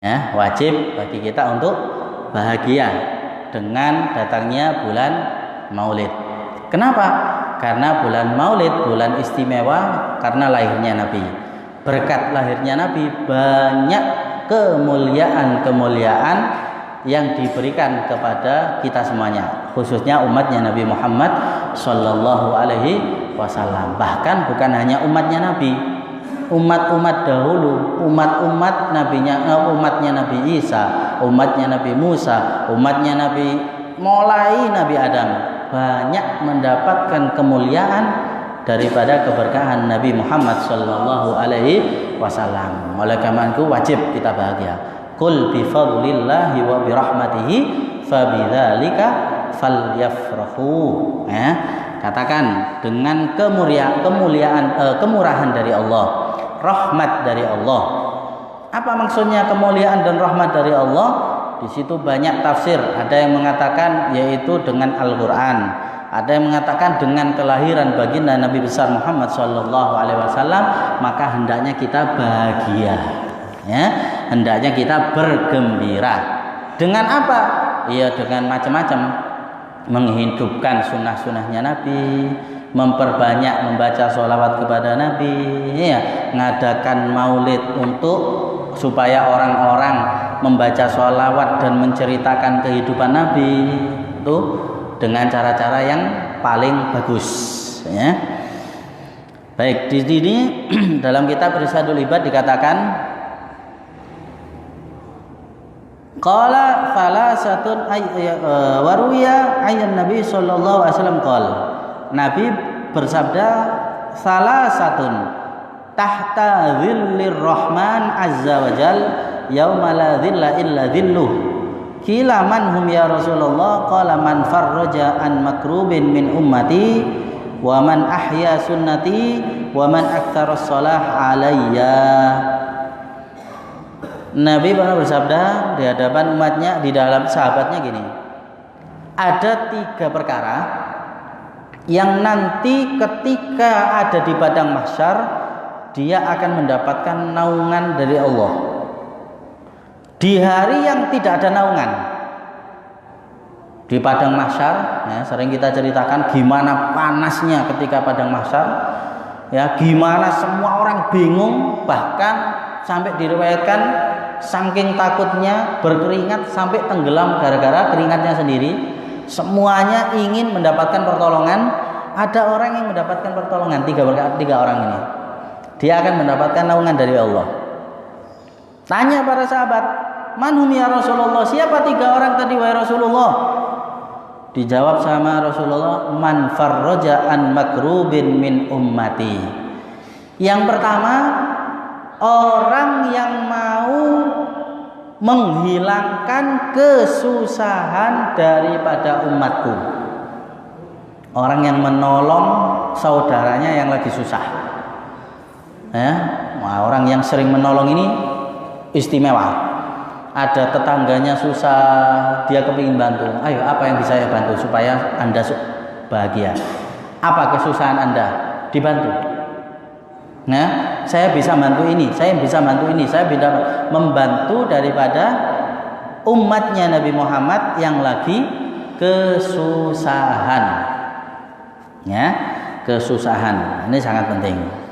Ya, wajib bagi kita untuk bahagia dengan datangnya bulan Maulid. Kenapa? Karena bulan Maulid bulan istimewa karena lahirnya Nabi. Berkat lahirnya Nabi banyak kemuliaan-kemuliaan yang diberikan kepada kita semuanya, khususnya umatnya Nabi Muhammad Sallallahu Alaihi Wasallam. Bahkan bukan hanya umatnya Nabi, umat-umat dahulu, umatnya Nabi Isa, umatnya Nabi Musa, umatnya Nabi mulai Nabi Adam banyak mendapatkan kemuliaan daripada keberkahan Nabi Muhammad Sallallahu Alaihi Wasallam. Oleh karena itu wajib kita bahagia. Qul bi fadlillahi wa bi rahmatihi fabidzalika falyafrahu. Katakan dengan kemurahan dari Allah, rahmat dari Allah. Apa maksudnya kemuliaan dan rahmat dari Allah? Di situ banyak tafsir. Ada yang mengatakan yaitu dengan Al-Qur'an. Ada yang mengatakan dengan kelahiran baginda Nabi besar Muhammad Sallallahu Alaihi Wasallam. Maka hendaknya kita bahagia, ya. Hendaknya kita bergembira. Dengan apa? Iya, dengan macam-macam. Menghidupkan sunnah-sunnahnya Nabi, memperbanyak membaca sholawat kepada Nabi, ya, ngadakan maulid untuk supaya orang-orang membaca sholawat dan menceritakan kehidupan Nabi itu dengan cara-cara yang paling bagus, ya. Baik, di sini dalam kitab Irsyadul Ibad dikatakan qala falasatun waruya ayyan Nabi sallallahu alaihi wasallam qala. Nabi bersabda salasatun tahta dhillir rahman azza wajal yauma la dhilla illa dhilluh. Qila man hum ya Rasulullah? Qala man farraja an makrubin min ummati wa man ahya sunnati wa man aktsara shalah alayya. Nabi pernah bersabda di hadapan umatnya, di dalam sahabatnya gini, ada 3 perkara yang nanti ketika ada di padang mahsyar dia akan mendapatkan naungan dari Allah di hari yang tidak ada naungan. Di padang mahsyar, ya, sering kita ceritakan gimana panasnya ketika padang mahsyar, ya, gimana semua orang bingung, bahkan sampai diriwayatkan saking takutnya berkeringat sampai tenggelam gara-gara keringatnya sendiri. Semuanya ingin mendapatkan pertolongan. Ada orang yang mendapatkan pertolongan, 3 orang ini. Dia akan mendapatkan naungan dari Allah. Tanya para sahabat, manhum ya Rasulullah? Siapa 3 orang tadi wahai Rasulullah? Dijawab sama Rasulullah, man farraja an makrubin min ummati. Yang pertama, orang yang mau menghilangkan kesusahan daripada umatku. Orang yang menolong saudaranya yang lagi susah, ya. Nah, orang yang sering menolong ini istimewa. Ada tetangganya susah, dia kepingin bantu. Ayo, apa yang bisa saya bantu supaya Anda bahagia? Apa kesusahan Anda? Dibantu. Nah, saya bisa bantu ini, saya bisa bantu ini, saya bisa membantu daripada umatnya Nabi Muhammad yang lagi kesusahan. Ya, kesusahan. Ini sangat penting.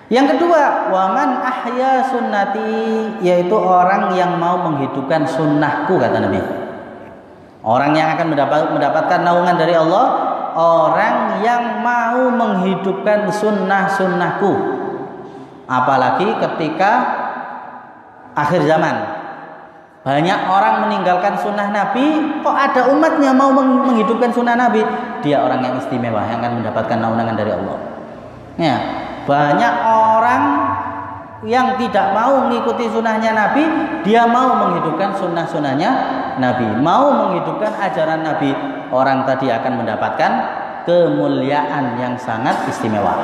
Yang kedua, waman ahya sunnati, yaitu orang yang mau menghidupkan sunnahku, kata Nabi. Orang yang akan mendapatkan naungan dari Allah, orang yang mau menghidupkan sunnahku. Apalagi ketika akhir zaman, banyak orang meninggalkan sunnah Nabi, kok ada umatnya mau menghidupkan sunnah Nabi. Dia orang yang istimewa yang akan mendapatkan naungan dari Allah, ya. Banyak orang yang tidak mau mengikuti sunnahnya Nabi, dia mau menghidupkan sunnah-sunnahnya Nabi, mau menghidupkan ajaran Nabi. Orang tadi akan mendapatkan kemuliaan yang sangat istimewa,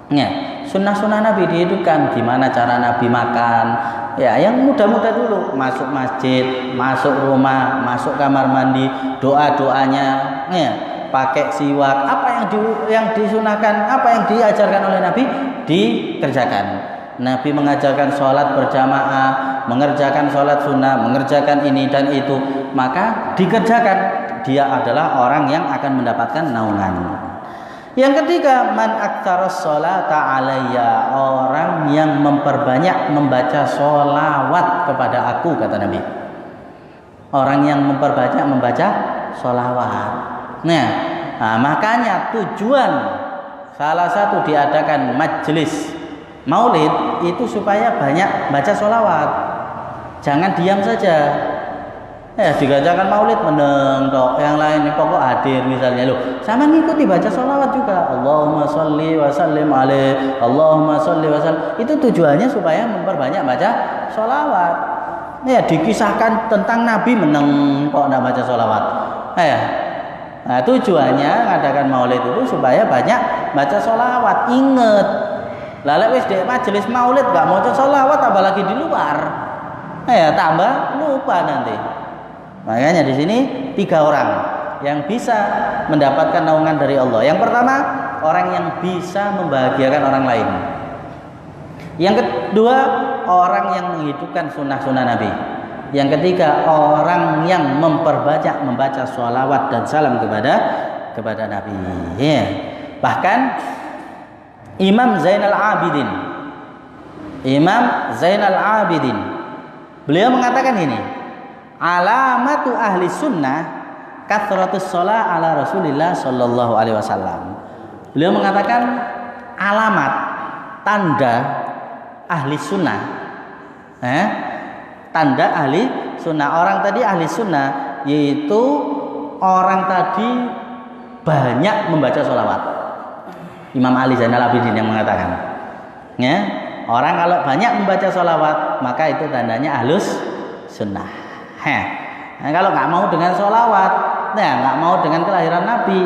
ya. Sunnah-sunnah Nabi dihidupkan. Gimana cara Nabi makan, ya, yang mudah-mudah dulu. Masuk masjid, masuk rumah, masuk kamar mandi, doa-doanya, ya, pakai siwak. Apa yang disunahkan, apa yang diajarkan oleh Nabi dikerjakan. Nabi mengajarkan sholat berjamaah, mengerjakan sholat sunnah, mengerjakan ini dan itu, maka dikerjakan. Dia adalah orang yang akan mendapatkan naungan. Yang ketiga, man aktsaras sholata alayya, orang yang memperbanyak membaca sholawat kepada aku, kata Nabi. Orang yang memperbanyak membaca sholawat. Nah, makanya tujuan salah satu diadakan majelis maulid itu supaya banyak baca sholawat. Jangan diam saja. Dikerjakan maulid meneng tok, yang lain pokok hadir misalnya loh. Sama ngikuti baca sholawat juga. Allahumma sholli wa sallim alaihi, Allahumma sholli wa sallim. Itu tujuannya supaya memperbanyak baca sholawat. Dikisahkan tentang Nabi meneng kok enggak baca sholawat. Nah, tujuannya ngadakan maulid itu supaya banyak baca sholawat. Ingat, lalek wis dek majelis maulid enggak mau baca sholawat apalagi di luar. Tambah lupa nanti. Makanya di sini 3 orang yang bisa mendapatkan naungan dari Allah. Yang pertama, orang yang bisa membahagiakan orang lain. Yang kedua, orang yang menghidupkan sunnah-sunnah Nabi. Yang ketiga, orang yang memperbanyak membaca sholawat dan salam kepada Nabi. Bahkan Imam Zainal Abidin, beliau mengatakan ini, alamatu ahli sunnah kathratus sholah ala Rasulillah sallallahu alaihi wasallam. Beliau mengatakan alamat, tanda ahli sunnah, tanda ahli sunnah. Orang tadi ahli sunnah yaitu orang tadi banyak membaca sholawat. Imam Ali Zainal Abidin yang mengatakan, orang kalau banyak membaca sholawat maka itu tandanya ahlus sunnah. Nah, kalau nggak mau dengan sholawat, nggak mau dengan kelahiran Nabi,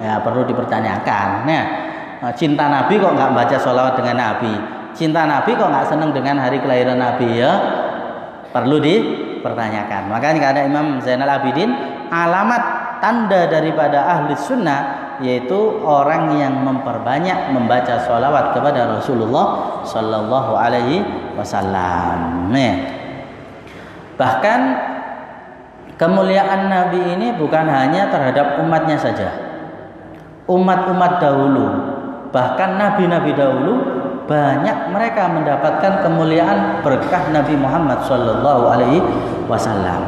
ya perlu dipertanyakan. Cinta Nabi kok nggak baca sholawat dengan Nabi, cinta Nabi kok nggak senang dengan hari kelahiran Nabi, ya perlu dipertanyakan. Makanya kata Imam Zainal Abidin, alamat tanda daripada ahli sunnah yaitu orang yang memperbanyak membaca sholawat kepada Rasulullah Sallallahu Alaihi Wasallam. Bahkan kemuliaan Nabi ini bukan hanya terhadap umatnya saja. Umat-umat dahulu, bahkan nabi-nabi dahulu, banyak mereka mendapatkan kemuliaan berkah Nabi Muhammad Sallallahu Alaihi Wasallam.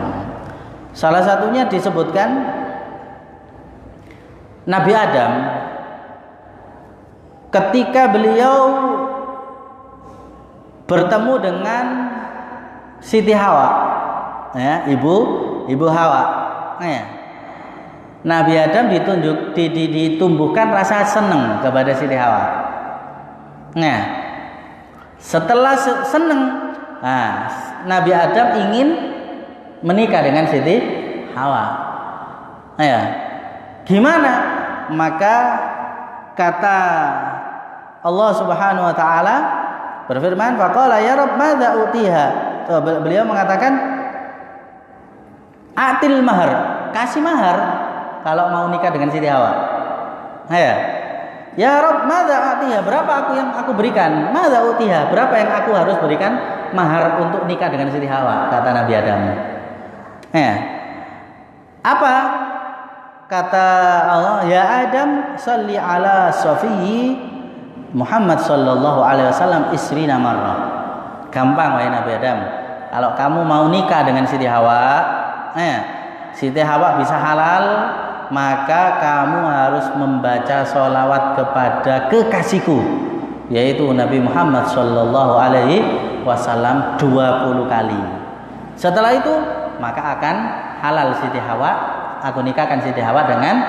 Salah satunya disebutkan Nabi Adam, ketika beliau bertemu dengan Siti Hawa, ibu Hawa, Nabi Adam ditumbuhkan rasa senang kepada Siti Hawa. Setelah senang, Nabi Adam ingin menikah dengan Siti Hawa. Gimana? Maka kata Allah Subhanahu wa taala berfirman, faqala ya Rabb madza utiha. Beliau mengatakan, atil mahar, kasih mahar kalau mau nikah dengan Siti Hawa. Ya Rabb madza utiha, berapa yang aku berikan? Madza utiha, berapa yang aku harus berikan mahar untuk nikah dengan Siti Hawa, kata Nabi Adam. Apa? Kata Allah, ya Adam, salli ala Safiyyi Muhammad sallallahu alaihi wasallam isrina marrah. Gampang wahai Nabi Adam. Kalau kamu mau nikah dengan Siti Hawa, Siti Hawa bisa halal, maka kamu harus membaca sholawat kepada kekasihku, yaitu Nabi Muhammad sallallahu alaihi wasallam 20 kali. Setelah itu maka akan halal Siti Hawa, aku nikahkan Siti Hawa dengan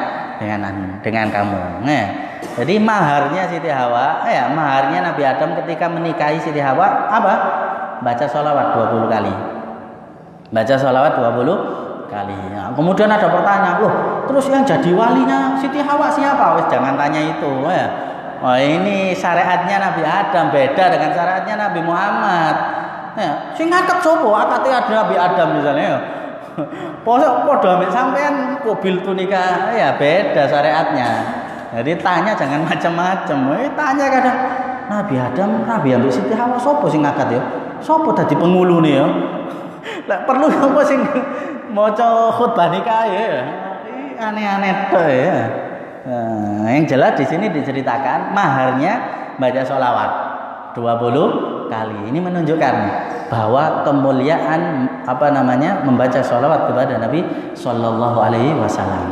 kamu. Jadi maharnya Siti Hawa, maharnya Nabi Adam ketika menikahi Siti Hawa apa? Baca sholawat 20 kali. Baca sholawat 20 kali. Kemudian ada pertanyaan, loh, terus yang jadi walinya Siti Hawa siapa? Wes jangan tanya itu. Ini syariatnya Nabi Adam beda dengan syariatnya Nabi Muhammad. Sing ngaket sapa? Akate ada Nabi Adam misalnya. Podo ambek sampean mobil tunika, beda syariatnya. Jadi tanya jangan macam-macam. Tanya kadang Nabi Adam, Nabi ambek Siti Hawa sapa sing ngangkat ya? Sapa dadi pengulune ya? Lah perlu apa sing maca khutbah nikah ya? Aneh-aneh tok ya. Yang jelas di sini diceritakan maharnya baca sholawat 20 kali. Ini menunjukkan bahwa kemuliaan membaca sholawat kepada Nabi Shallallahu Alaihi Wasallam.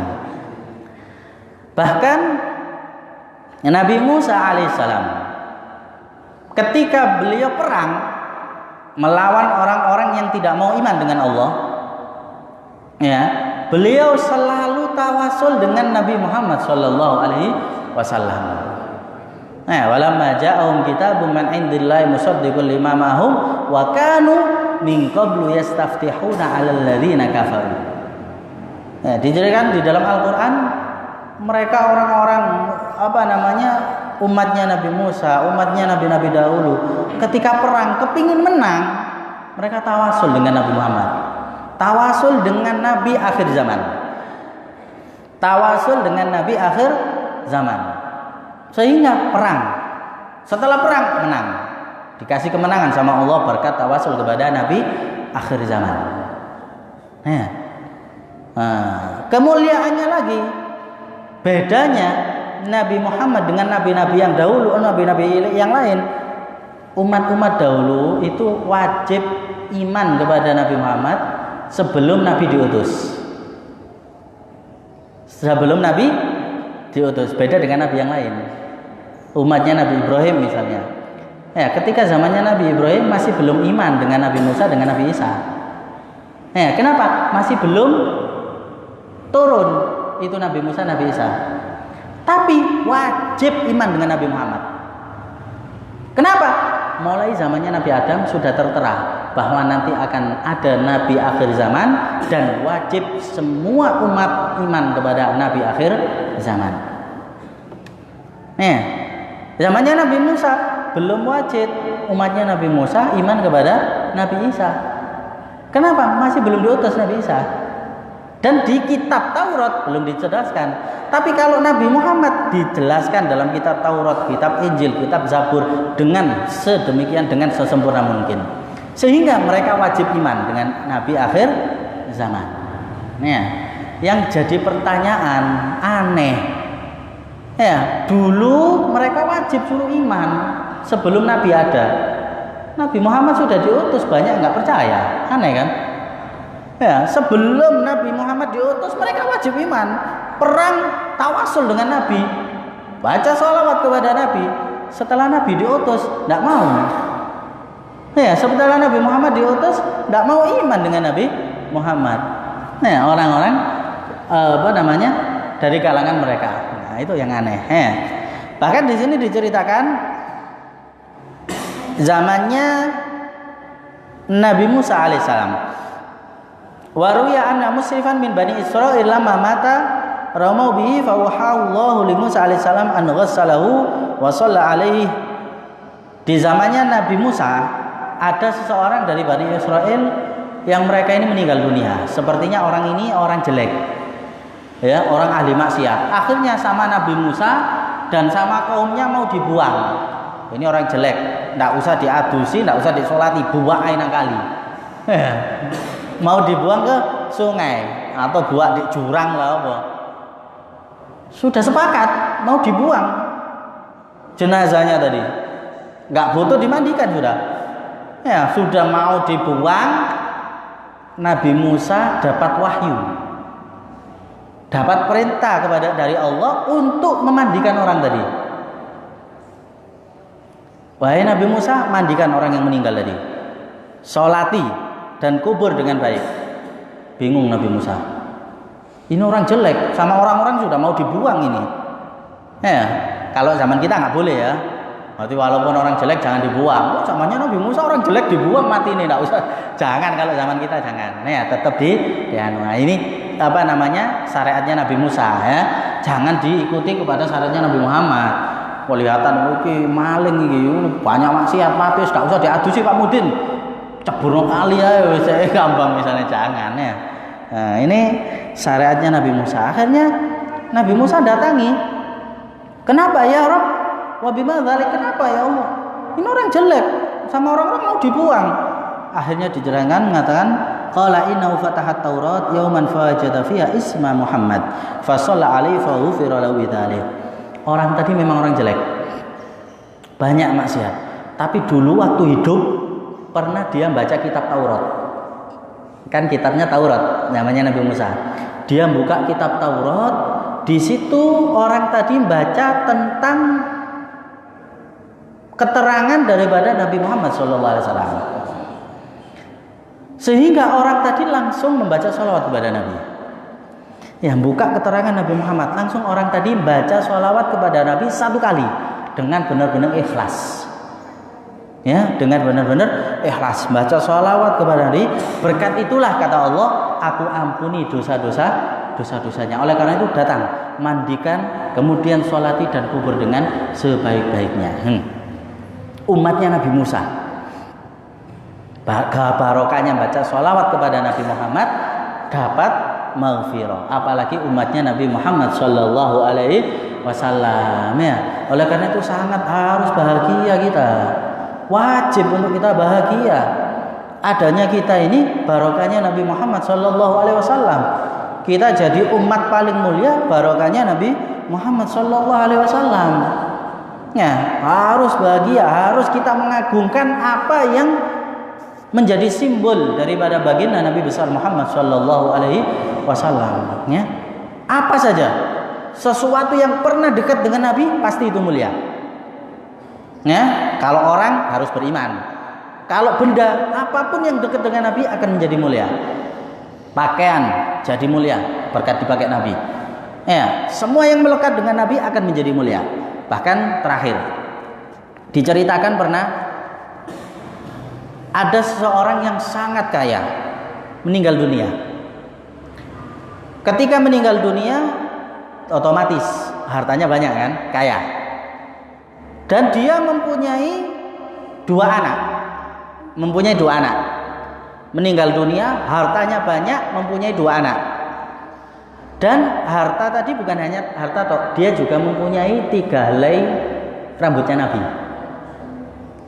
Bahkan Nabi Musa alaihissalam ketika beliau perang melawan orang-orang yang tidak mau iman dengan Allah, ya, beliau selalu tawasul dengan Nabi Muhammad sallallahu alaihi wasallam. Walamma ja'ahum kitabun min indillahi musaddiqun lima ma'hum wa kanu min qablu yastaftihuna 'alal ladzina kafaru. Dijelaskan di dalam Al-Qur'an mereka orang-orang umatnya Nabi Musa, umatnya nabi-nabi dahulu ketika perang kepingin menang, mereka tawasul dengan Nabi Muhammad. Tawasul dengan Nabi akhir zaman. Tawasul dengan Nabi akhir zaman. Sehingga perang. Setelah perang menang. Dikasih kemenangan sama Allah berkat tawasul kepada Nabi akhir zaman. Kemuliaannya lagi. Bedanya Nabi Muhammad dengan nabi-nabi yang dahulu, nabi-nabi yang lain. Umat-umat dahulu itu wajib iman kepada Nabi Muhammad sebelum Nabi diutus. Sebelum Nabi diutus, beda dengan Nabi yang lain. Umatnya Nabi Ibrahim misalnya. Ketika zamannya Nabi Ibrahim masih belum iman dengan Nabi Musa, dengan Nabi Isa. Kenapa? Masih belum turun itu Nabi Musa, Nabi Isa. Tapi wajib iman dengan Nabi Muhammad. Kenapa? Mulai zamannya Nabi Adam sudah tertera bahwa nanti akan ada Nabi akhir zaman dan wajib semua umat iman kepada Nabi akhir zaman. Zamannya Nabi Musa belum wajib umatnya Nabi Musa iman kepada Nabi Isa. Kenapa? Masih belum diutus Nabi Isa. Dan di kitab Taurat belum dijelaskan. Tapi kalau Nabi Muhammad dijelaskan dalam kitab Taurat, kitab Injil, kitab Zabur dengan sedemikian, dengan sesempurna mungkin. Sehingga mereka wajib iman dengan Nabi akhir zaman. Yang jadi pertanyaan aneh. Dulu mereka wajib suruh iman sebelum Nabi ada. Nabi Muhammad sudah diutus, banyak nggak percaya. Aneh kan? Sebelum Nabi Muhammad diutus mereka wajib iman, perang tawasul dengan Nabi, baca sholawat kepada Nabi. Setelah Nabi diutus tidak mau. Setelah Nabi Muhammad diutus tidak mau iman dengan Nabi Muhammad. Orang-orang dari kalangan mereka. Itu yang aneh. Bahkan di sini diceritakan zamannya Nabi Musa alaihissalam. Waruya anna musrifan min bani Israil lamma mata ramau bihi fa wahallahu li Musa alaihissalam an ghassalahu wa shalla alaihi. Di zamannya Nabi Musa ada seseorang dari Bani Israel yang mereka ini meninggal dunia. Sepertinya orang ini orang jelek, orang ahli maksiat. Akhirnya sama Nabi Musa dan sama kaumnya mau dibuang. Ini orang jelek, tidak usah diadusi, tidak usah disolati, buang air nang kali. Mau dibuang ke sungai atau buang di jurang lah apa. Sudah sepakat mau dibuang jenazahnya tadi. Nggak butuh dimandikan sudah. Sudah mau dibuang. Nabi Musa dapat wahyu. Dapat perintah dari Allah untuk memandikan orang tadi. Wahai Nabi Musa, mandikan orang yang meninggal tadi. Sholati dan kubur dengan baik. Bingung Nabi Musa. Ini orang jelek, sama orang-orang sudah mau dibuang ini. Kalau zaman kita nggak boleh ya. Berarti walaupun orang jelek jangan dibuang. Zamannya Nabi Musa orang jelek dibuang mati ini, nggak usah. Jangan kalau zaman kita jangan. Tetap ini syariatnya Nabi Musa ya. Jangan diikuti kepada syariatnya Nabi Muhammad. Kelihatan iki maling iki banyak maksiat mati, nggak usah diadusi Pak Mudin. Cebur kali ya wis gampang misalnya jangan ya. Ini syariatnya Nabi Musa. Akhirnya Nabi Musa datangi. Kenapa ya Rob? Wa bima dzalik, kenapa ya Allah? Ini orang jelek, sama orang-orang mau dibuang. Akhirnya dijerangkan mengatakan, qala innahu fatahat Taurat yauman fawajada fiha isma Muhammad fa shalla alaihi fa ghufira lahu bidzalik. Orang tadi memang orang jelek, banyak maksiat, tapi dulu waktu hidup pernah dia baca kitab Taurat. Kan kitabnya Taurat, namanya Nabi Musa. Dia buka kitab Taurat, di situ orang tadi baca tentang keterangan daripada Nabi Muhammad SAW. Sehingga orang tadi langsung membaca sholawat kepada Nabi. Yang buka keterangan Nabi Muhammad, langsung orang tadi baca sholawat kepada Nabi 1 kali dengan benar-benar ikhlas. Ya, dengan benar-benar ikhlas baca sholawat kepada Nabi. Berkat itulah kata Allah, aku ampuni dosa-dosanya. Oleh karena itu datang, mandikan, kemudian sholati dan kubur dengan sebaik-baiknya. Umatnya Nabi Musa, barokahnya baca sholawat kepada Nabi Muhammad dapat maghfirah, apalagi umatnya Nabi Muhammad Sallallahu Alaihi Wasallam. Ya, oleh karena itu sangat harus bahagia kita, wajib untuk kita bahagia adanya kita ini barokahnya Nabi Muhammad Sallallahu Alaihi Wasallam. Kita jadi umat paling mulia barokahnya Nabi Muhammad Sallallahu Alaihi Wasallam. Ya, harus bahagia, harus kita mengagungkan apa yang menjadi simbol daripada baginda Nabi besar Muhammad Sallallahu Alaihi Wasallam. Ya, apa saja sesuatu yang pernah dekat dengan Nabi pasti itu mulia. Ya, kalau orang harus beriman. Kalau benda apapun yang dekat dengan Nabi akan menjadi mulia. Pakaian jadi mulia berkat dipakai Nabi. Ya, semua yang melekat dengan Nabi akan menjadi mulia. Bahkan terakhir diceritakan pernah ada seseorang yang sangat kaya meninggal dunia. Ketika meninggal dunia, otomatis hartanya banyak kan, kaya. Dan dia mempunyai 2 anak. Meninggal dunia, hartanya banyak, mempunyai 2 anak. Dan harta tadi bukan hanya harta toh, dia juga mempunyai 3 helai rambutnya Nabi.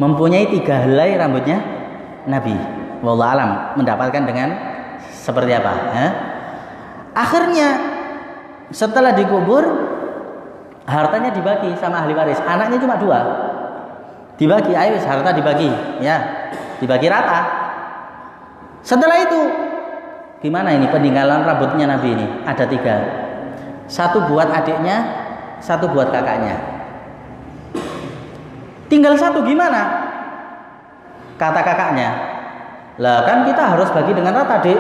Mempunyai 3 helai rambutnya Nabi. Wallahu alam mendapatkan dengan seperti apa? Akhirnya setelah dikubur, hartanya dibagi sama ahli waris. Anaknya cuma 2. Dibagi, ayo harta dibagi, ya, dibagi rata. Setelah itu, gimana ini peninggalan rambutnya Nabi ini? Ada 3. 1 buat adiknya, 1 buat kakaknya. Tinggal 1 gimana? Kata kakaknya, lah kan kita harus bagi dengan rata, Dek.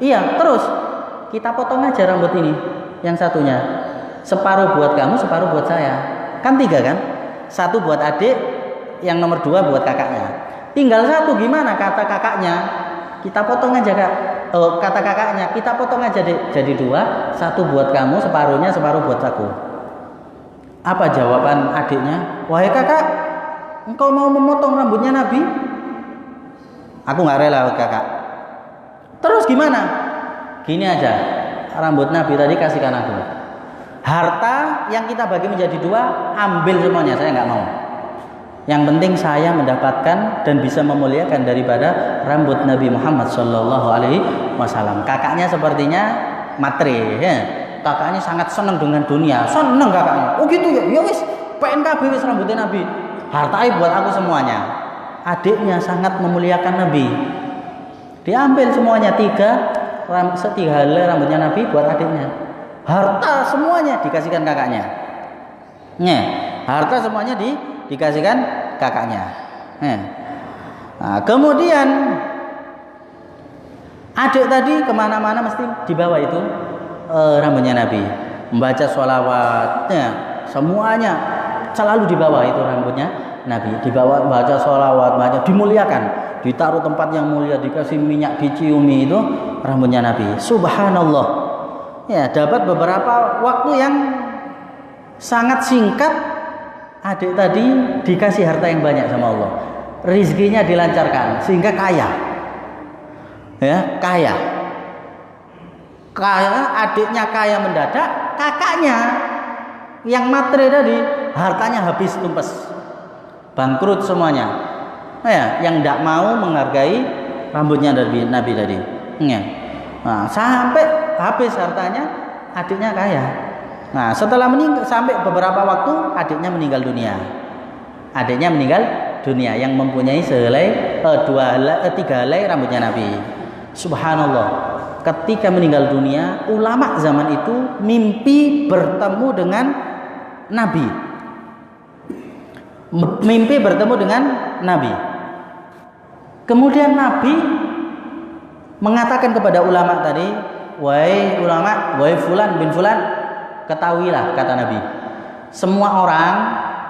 Iya, terus kita potong aja rambut ini, yang satunya. Separuh buat kamu, separuh buat saya. Kan 3 kan? 1 buat adik, yang nomor 2 buat kakaknya. Tinggal 1 gimana? Kata kakaknya, kita potong aja kak. Kata kakaknya, kita potong aja Dek. Jadi 2, 1 buat kamu, separuhnya separuh buat aku. Apa jawaban adiknya? Wahai kakak, engkau mau memotong rambutnya Nabi? Aku nggak rela kakak. Terus gimana? Gini aja, rambut Nabi tadi kasihkan aku. Harta yang kita bagi menjadi 2, ambil semuanya, saya nggak mau. Yang penting saya mendapatkan dan bisa memuliakan daripada rambut Nabi Muhammad Sallallahu Alaihi Wasallam. Kakaknya sepertinya matre, ya. Kakaknya sangat senang dengan dunia, senang kakaknya. Oh gitu ya, ya wis, PNKB wis rambutnya Nabi. Hartai buat aku semuanya. Adiknya sangat memuliakan Nabi. Diambil semuanya 3 helai rambutnya Nabi buat adiknya. Harta semuanya dikasihkan kakaknya. Harta semuanya dikasihkan kakaknya. Nah, kemudian adik tadi kemana-mana mesti dibawa itu rambutnya Nabi. Membaca sholawatnya, semuanya selalu dibawa itu rambutnya Nabi. Dibawa baca sholawat, banyak dimuliakan, ditaruh tempat yang mulia, dikasih minyak, diciumi itu rambutnya Nabi. Subhanallah. Ya, dapat beberapa waktu yang sangat singkat, adik tadi dikasih harta yang banyak sama Allah. Rizkinya dilancarkan sehingga kaya. Ya, kaya. Kaya, adiknya kaya mendadak, kakaknya Yang materi tadi hartanya habis tumpes, bangkrut semuanya. Ya, yang tidak mau menghargai rambutnya Nabi tadi. Ya. Nah, sampai habis hartanya, adiknya kaya. Nah, setelah meninggal, sampai beberapa waktu adiknya meninggal dunia. Adiknya meninggal dunia yang mempunyai sehelai 3 helai rambutnya Nabi. Subhanallah. Ketika meninggal dunia, ulama zaman itu mimpi bertemu dengan Nabi. Mimpi bertemu dengan Nabi. Kemudian Nabi mengatakan kepada ulama tadi, "Wahai ulama, wahai fulan bin fulan, ketahuilah," kata Nabi, "semua orang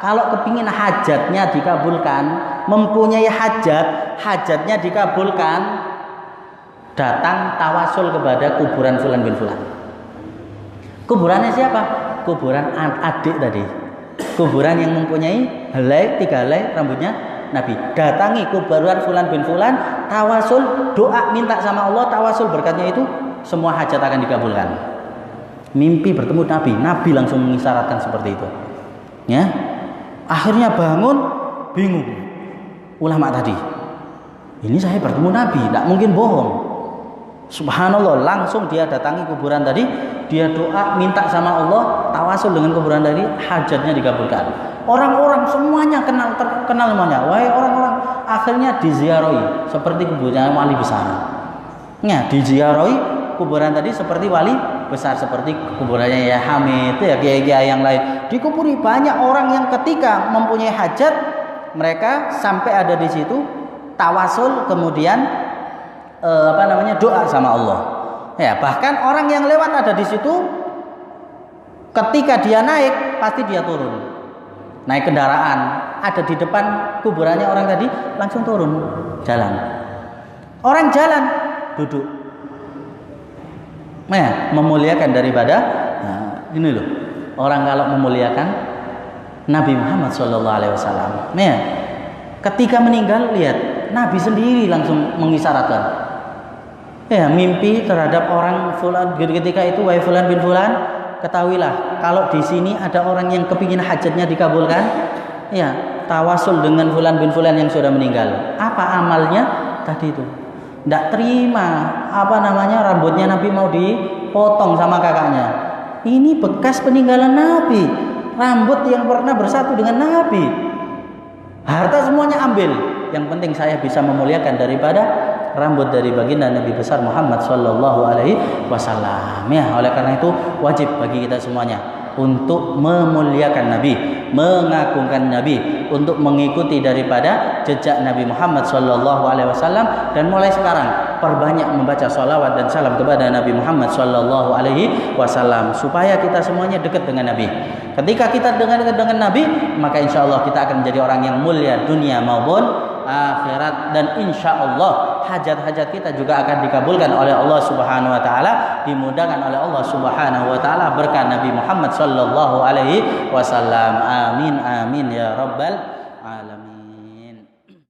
kalau kepingin hajatnya dikabulkan, mempunyai hajat, hajatnya dikabulkan, datang tawasul kepada kuburan fulan bin fulan." Kuburannya siapa? Kuburan adik tadi. Kuburan yang mempunyai 3 helai rambutnya Nabi. Datangi kuburan fulan bin fulan, tawasul, doa, minta sama Allah, tawasul berkatnya itu, semua hajat akan dikabulkan. Mimpi bertemu Nabi. Nabi langsung mengisyaratkan seperti itu. Ya. Akhirnya bangun, bingung. Ulama tadi. Ini saya bertemu Nabi, tidak mungkin bohong. Subhanallah, langsung dia datangi kuburan tadi, dia doa, minta sama Allah, tawasul dengan kuburan tadi, hajatnya dikabulkan. Orang-orang semuanya kenal semuanya. Wahai orang-orang, akhirnya diziarahi seperti kuburan wali besar. Ya, diziarahi kuburan tadi seperti wali besar, seperti kuburannya ya Hamid, ya kiai-kiai yang lain. Dikuburi banyak orang yang ketika mempunyai hajat, mereka sampai ada di situ, tawasul, kemudian doa sama Allah. Ya, bahkan orang yang lewat ada di situ, ketika dia naik pasti dia turun. Naik kendaraan, ada di depan kuburannya orang tadi, langsung turun jalan. Orang jalan duduk. Nah, memuliakan daripada ini loh. Orang kalau memuliakan Nabi Muhammad SAW. Nah, ketika meninggal, lihat Nabi sendiri langsung mengisyaratkan. Ya, mimpi terhadap orang fulan ketika itu, wahai fulan bin fulan, ketahuilah kalau di sini ada orang yang kepingin hajatnya dikabulkan, ya, tawasul dengan fulan bin fulan yang sudah meninggal. Apa amalnya tadi itu? Tidak terima rambutnya Nabi mau dipotong sama kakaknya. Ini bekas peninggalan Nabi, rambut yang pernah bersatu dengan Nabi. Harta semuanya ambil. Yang penting saya bisa memuliakan daripada rambut dari baginda Nabi besar Muhammad sallallahu alaihi wasallam. Ya, oleh karena itu wajib bagi kita semuanya untuk memuliakan Nabi, mengagungkan Nabi, untuk mengikuti daripada jejak Nabi Muhammad sallallahu alaihi wasallam, dan mulai sekarang perbanyak membaca sholawat dan salam kepada Nabi Muhammad sallallahu alaihi wasallam supaya kita semuanya dekat dengan Nabi. Ketika kita dekat dengan Nabi, maka insya Allah kita akan menjadi orang yang mulia dunia maupun akhirat, dan insya Allah hajat-hajat kita juga akan dikabulkan oleh Allah Subhanahu wa taala, dimudahkan oleh Allah Subhanahu wa taala berkat Nabi Muhammad sallallahu alaihi wasallam. Amin amin ya rabbal